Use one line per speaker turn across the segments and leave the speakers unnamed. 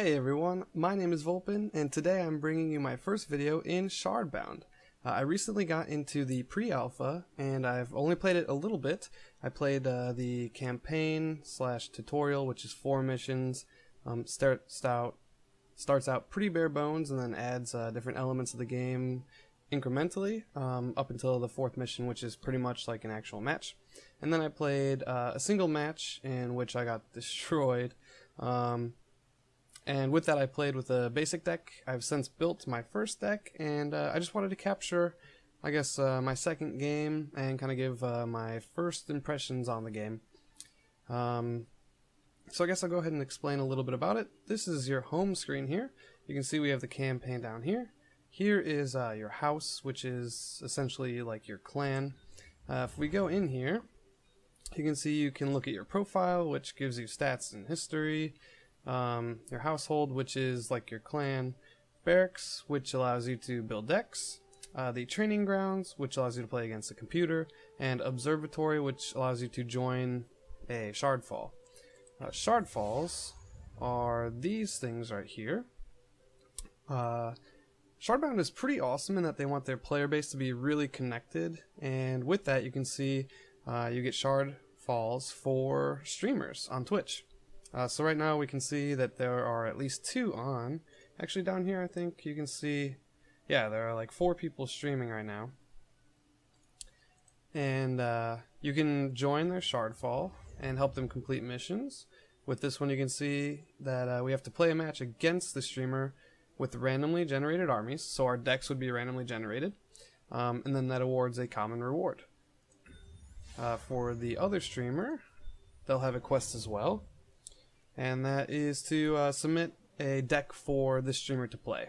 Hey everyone, my name is Volpin, and today I'm bringing you my first video in Shardbound. I recently got into the pre-alpha, and I've only played it a little bit. I played the campaign / tutorial, which is 4 missions. Starts out pretty bare bones, and then adds different elements of the game incrementally up until the 4th mission, which is pretty much like an actual match. And then I played a single match in which I got destroyed. And with that I played with a basic deck. I've since built my first deck, and I just wanted to capture, I guess, my second game and kind of give my first impressions on the game. So I guess I'll go ahead and explain a little bit about it. This is your home screen here. You can see we have the campaign down here. Here is your house, which is essentially like your clan. If we go in here, you can see you can look at your profile, which gives you stats and history. Your household, which is like your clan, barracks, which allows you to build decks, the training grounds, which allows you to play against a computer, and observatory, which allows you to join a shardfall. Shardfalls are these things right here. Shardbound is pretty awesome in that they want their player base to be really connected, and with that you can see you get shardfalls for streamers on Twitch. So right now we can see that there are at least 2 on. Actually down here I think you can see, yeah, there are like 4 people streaming right now. And you can join their shardfall and help them complete missions. With this one you can see that we have to play a match against the streamer with randomly generated armies, so our decks would be randomly generated, and then that awards a common reward. For the other streamer, they'll have a quest as well, and that is to submit a deck for this streamer to play,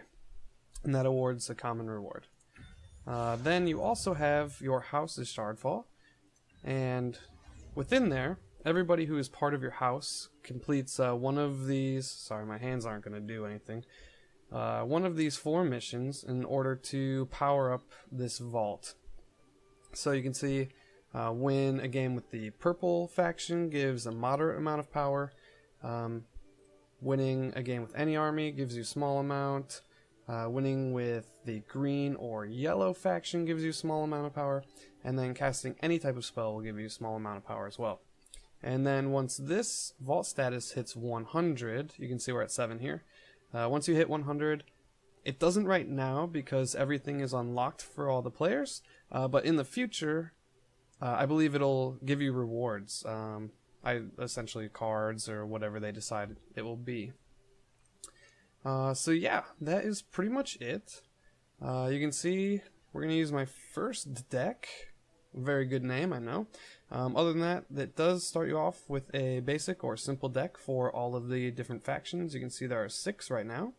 and that awards a common reward. Then you also have your house's shardfall, and within there, everybody who is part of your house completes one of these. Sorry, my hands aren't going to do anything. One of these 4 missions in order to power up this vault. So you can see win a game with the purple faction gives a moderate amount of power. Winning a game with any army gives you a small amount. Winning with the green or yellow faction gives you a small amount of power. And then casting any type of spell will give you a small amount of power as well. And then once this vault status hits 100, you can see we're at 7 here. Once you hit 100, it doesn't right now because everything is unlocked for all the players, but in the future, I believe it'll give you rewards, essentially cards or whatever they decide it will be. So yeah, that is pretty much it. You can see we're going to use my first deck. Very good name, I know. Other than that, that does start you off with a basic or simple deck for all of the different factions. You can see there are 6 right now.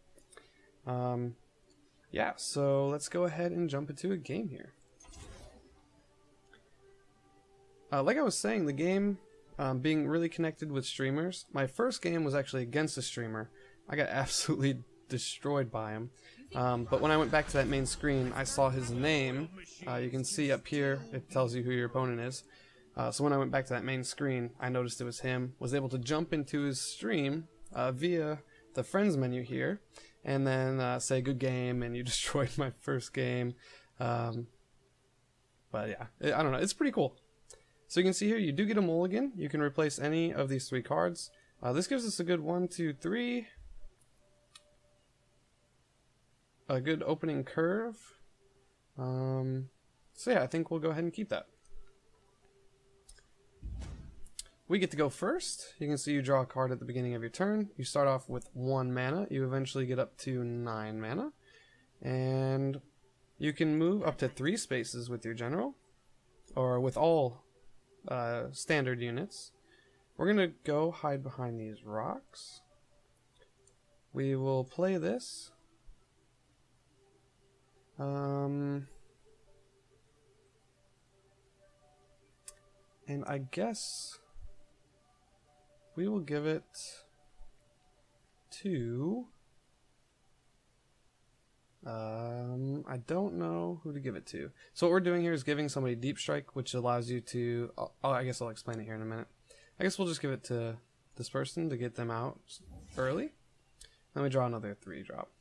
Yeah, so let's go ahead and jump into a game here. Like I was saying, the game being really connected with streamers. My first game was actually against a streamer. I got absolutely destroyed by him. But when I went back to that main screen, I saw his name. You can see up here, it tells you who your opponent is. So when I went back to that main screen, I noticed it was him. Was able to jump into his stream via the friends menu here, and then say good game, and you destroyed my first game. But yeah, I don't know, it's pretty cool. So you can see here, you do get a mulligan. You can replace any of these 3 cards. This gives us a good 1, 2, 3. A good opening curve. So yeah, I think we'll go ahead and keep that. We get to go first. You can see you draw a card at the beginning of your turn. You start off with 1 mana. You eventually get up to 9 mana. And you can move up to 3 spaces with your general, or with all standard units. We're going to go hide behind these rocks. We will play this. And I guess we will give it to I don't know who to give it to. So what we're doing here is giving somebody Deep Strike, which allows you to I guess I'll explain it here in a minute. I guess we'll just give it to this person to get them out early. Then we draw another 3-drop.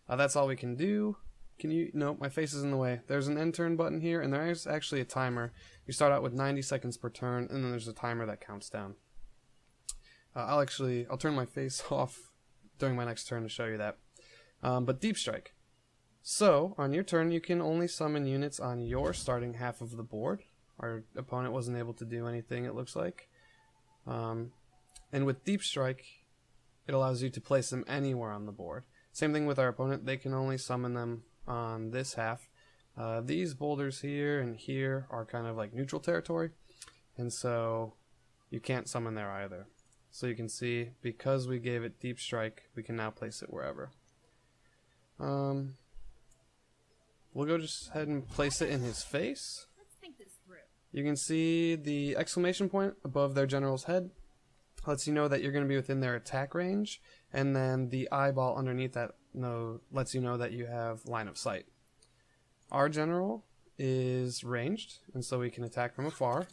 That's all we can do. Can you? Nope, my face is in the way. There's an end turn button here, and there is actually a timer. You start out with 90 seconds per turn, and then there's a timer that counts down. I'll turn my face off during my next turn to show you that. But Deep Strike. So, on your turn, you can only summon units on your starting half of the board. Our opponent wasn't able to do anything, it looks like. And with Deep Strike, it allows you to place them anywhere on the board. Same thing with our opponent, they can only summon them on this half. These boulders here and here are kind of like neutral territory, and so you can't summon there either. So you can see, because we gave it Deep Strike, we can now place it wherever. We'll go just ahead and place it in his face.
Let's think this through.
You can see the exclamation point above their general's head. Lets you know that you're going to be within their attack range, and then the eyeball underneath that lets you know that you have line of sight. Our general is ranged, and so we can attack from afar.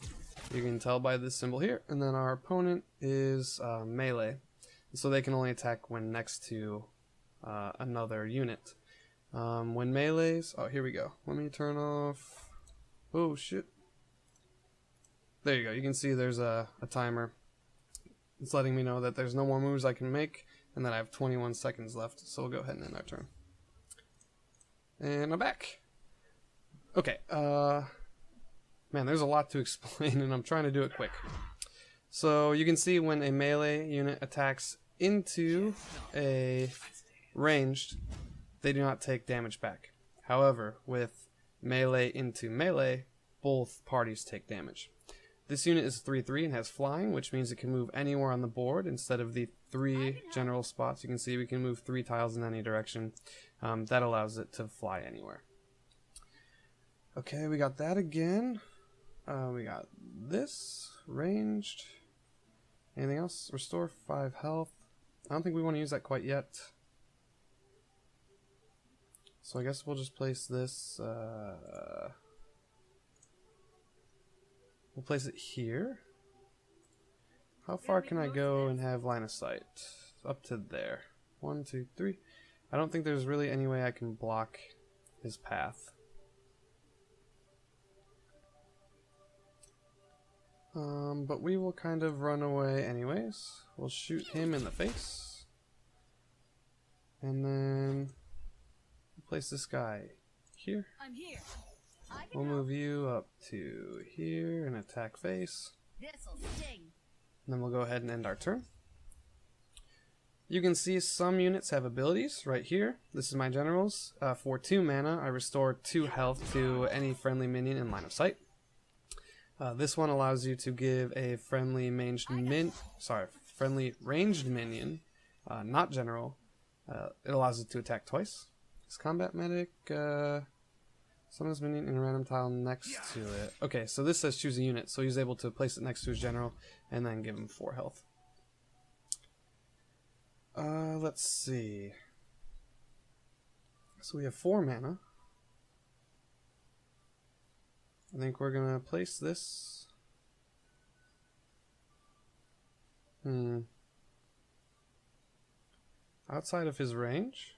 You can tell by this symbol here. And then our opponent is melee, so they can only attack when next to another unit. When melees, oh, here we go. Let me turn off. Oh shit! There you go. You can see there's a timer. It's letting me know that there's no more moves I can make, and that I have 21 seconds left. So we'll go ahead and end our turn. And I'm back. Okay. Man, there's a lot to explain, and I'm trying to do it quick. So you can see when a melee unit attacks into a ranged, they do not take damage back. However, with melee into melee, both parties take damage. This unit is 3/3 and has flying, which means it can move anywhere on the board instead of the 3 general spots. You can see we can move 3 tiles in any direction. That allows it to fly anywhere. Okay, we got that again. We got this, ranged. Anything else? Restore 5 health. I don't think we want to use that quite yet. So I guess we'll just place this, we'll place it here. How far can I go and have line of sight? Up to there. 1, 2, 3. I don't think there's really any way I can block his path. But we will kind of run away anyways. We'll shoot him in the face. And then place this guy here.
I'm here.
We'll move you up to here and attack face.
This'll sting.
And then we'll go ahead and end our turn. You can see some units have abilities right here. This is my generals. For 2 mana, I restore 2 health to any friendly minion in line of sight. This one allows you to give a friendly ranged minion, not general. It allows it to attack twice. This combat medic, summon this minion in a random tile next to it. Okay, so this says choose a unit, so he's able to place it next to his general and then give him 4 health. Let's see. So we have 4 mana. I think we're gonna place this. Outside of his range.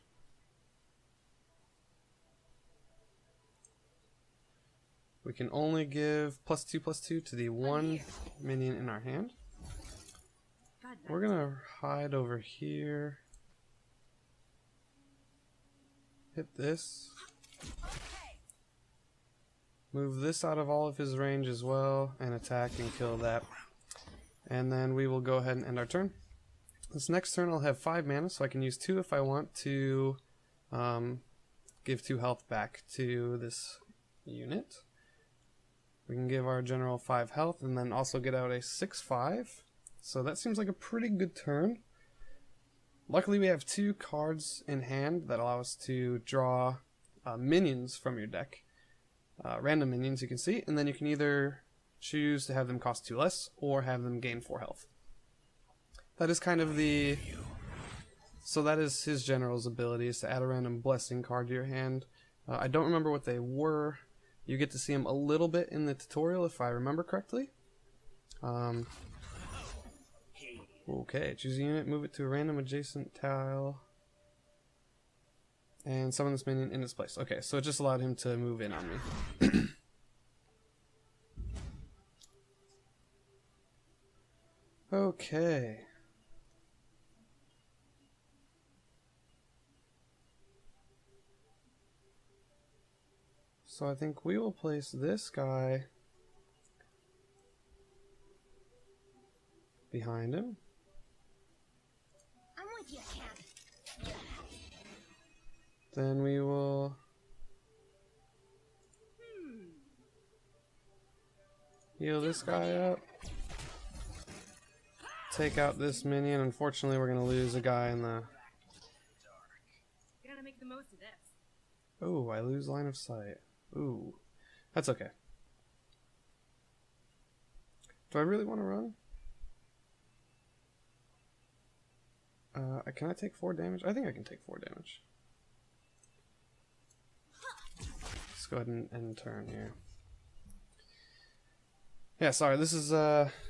We can only give +2/+2 to the 1 minion in our hand. We're gonna hide over here. Hit this. Move this out of all of his range as well, and attack and kill that. And then we will go ahead and end our turn. This next turn I'll have 5 mana, so I can use 2 if I want to give 2 health back to this unit. We can give our general 5 health and then also get out a 6/5. So that seems like a pretty good turn. Luckily we have 2 cards in hand that allow us to draw minions from your deck. Random minions, you can see, and then you can either choose to have them cost 2 less or have them gain 4 health. That is kind of the... So that is his general's ability, is to add a random blessing card to your hand. I don't remember what they were. You get to see them a little bit in the tutorial if I remember correctly. Okay, choose a unit, move it to a random adjacent tile. and summon this minion in its place. Okay, so it just allowed him to move in on me. Okay. So I think we will place this guy behind him.
I'm with you, Cap.
Then we will heal this guy up. Take out this minion. Unfortunately, we're gonna lose a guy in the...
Gotta make the most of this.
Oh, I lose line of sight. Ooh. That's okay. Do I really want to run? Can I take 4 damage? I think I can take 4 damage. Let's go ahead and end turn here. Yeah, sorry, this is,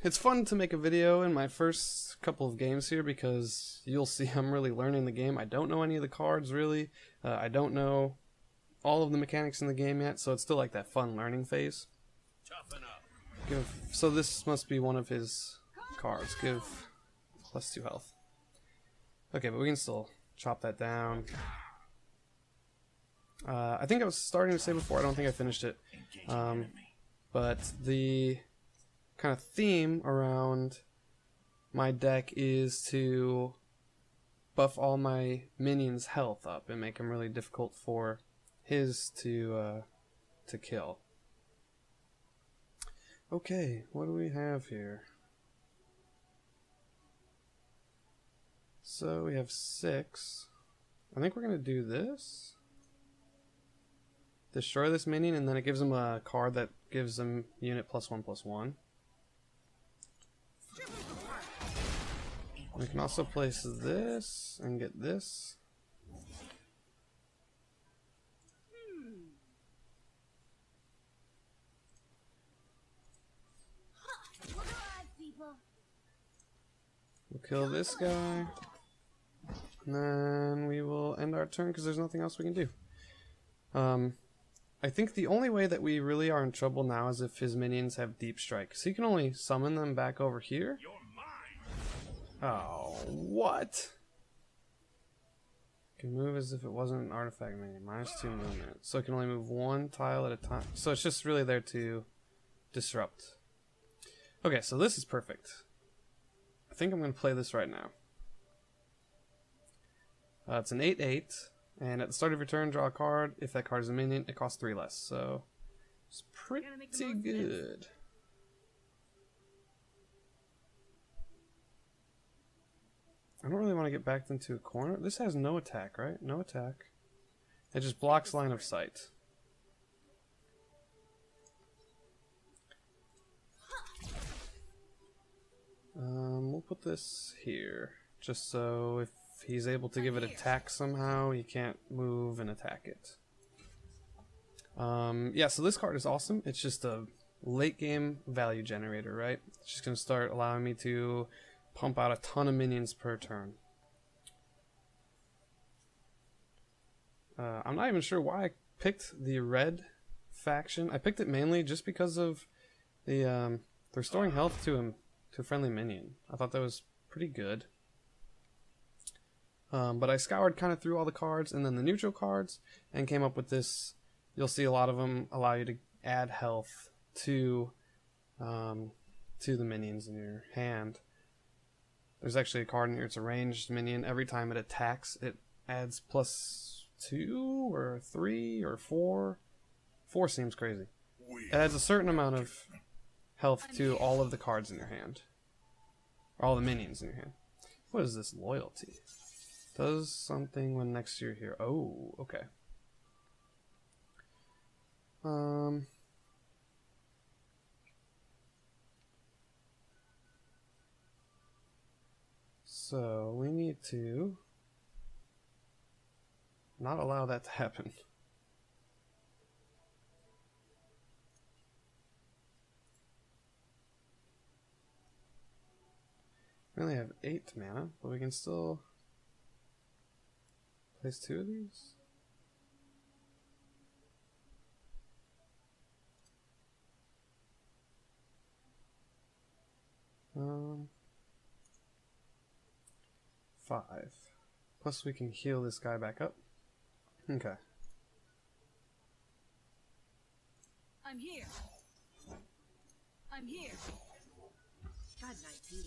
it's fun to make a video in my first couple of games here because you'll see I'm really learning the game. I don't know any of the cards, really. I don't know all of the mechanics in the game yet, so it's still like that fun learning phase. So this must be one of his cards. Give +2 health. Okay, but we can still chop that down. I think I was starting to say before, I don't think I finished it. But the kind of theme around my deck is to buff all my minions' health up and make them really difficult for his to kill. Okay, what do we have here? So we have 6. I think we're gonna do this. Destroy this minion, and then it gives him a card that gives him unit +1/+1. We can also place this and get this. We'll kill this guy. And then we will end our turn because there's nothing else we can do. I think the only way that we really are in trouble now is if his minions have deep strike, because he can only summon them back over here. Oh, what? Can move as if it wasn't an artifact minion. -2 movement. So it can only move 1 tile at a time. So it's just really there to disrupt. Okay, so this is perfect. I think I'm going to play this right now. It's an 8/8. And at the start of your turn, draw a card. If that card is a minion, it costs 3 less. So it's pretty good. I don't really want to get backed into a corner. This has no attack, right? No attack. It just blocks line of sight. We'll put this here. Just so if he's able to give it attack somehow, he can't move and attack it. Yeah, so this card is awesome. It's just a late game value generator, right? It's just going to start allowing me to pump out a ton of minions per turn. I'm not even sure why I picked the red faction. I picked it mainly just because of the restoring health to a friendly minion. I thought that was pretty good. But I scoured kind of through all the cards and then the neutral cards and came up with this. You'll see a lot of them allow you to add health to the minions in your hand. There's actually a card in here. It's a ranged minion. Every time it attacks, it adds +2 or 3 or 4. 4 seems crazy. It adds a certain amount of health to all of the cards in your hand. Or all the minions in your hand. What is this? Loyalty. Does something when next to your hero. Oh, okay. So we need to not allow that to happen. We only have 8 mana, but we can still place 2 of these. 5. Plus we can heal this guy back up. Okay.
I'm here. I'm here. Got an idea.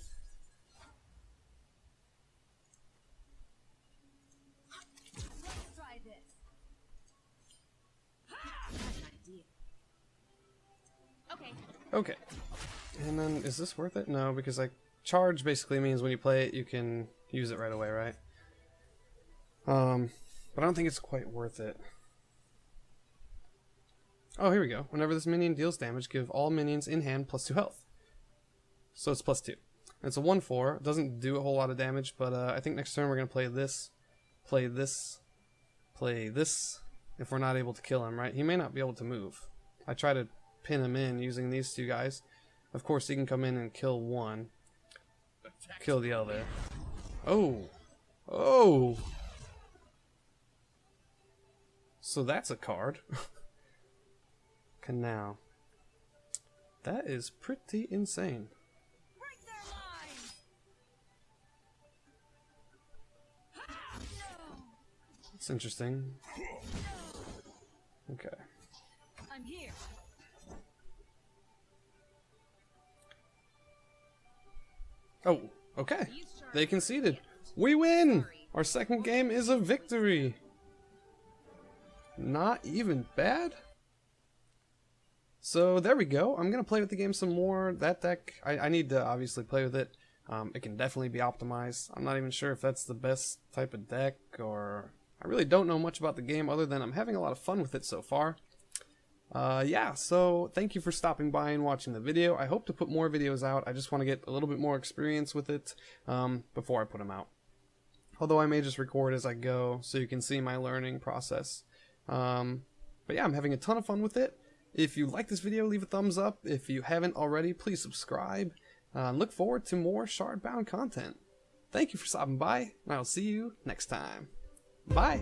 Let's try this. Got an idea. Okay.
Okay. And then, is this worth it? No, because like charge basically means when you play it, you can use it right away, right? But I don't think it's quite worth it. Oh, here we go. Whenever this minion deals damage, give all minions in hand +2 health. So it's +2. And it's a 1/4. It doesn't do a whole lot of damage, but I think next turn we're going to play this, play this, play this, if we're not able to kill him, right? He may not be able to move. I try to pin him in using these two guys. Of course, he can come in and kill one, kill the other. Oh! Oh! So that's a card. Canal. That is pretty insane.
Break their lines. No.
It's interesting. Okay.
I'm here.
Oh, okay. They conceded. We win! Our second game is a victory. Not even bad. So there we go. I'm going to play with the game some more. That deck, I need to obviously play with it. It can definitely be optimized. I'm not even sure if that's the best type of deck, or I really don't know much about the game other than I'm having a lot of fun with it so far. Yeah, so thank you for stopping by and watching the video. I hope to put more videos out. I just want to get a little bit more experience with it before I put them out. Although I may just record as I go so you can see my learning process. But yeah, I'm having a ton of fun with it. If you like this video, leave a thumbs up. If you haven't already, please subscribe. Look forward to more Shardbound content. Thank you for stopping by, and I'll see you next time. Bye!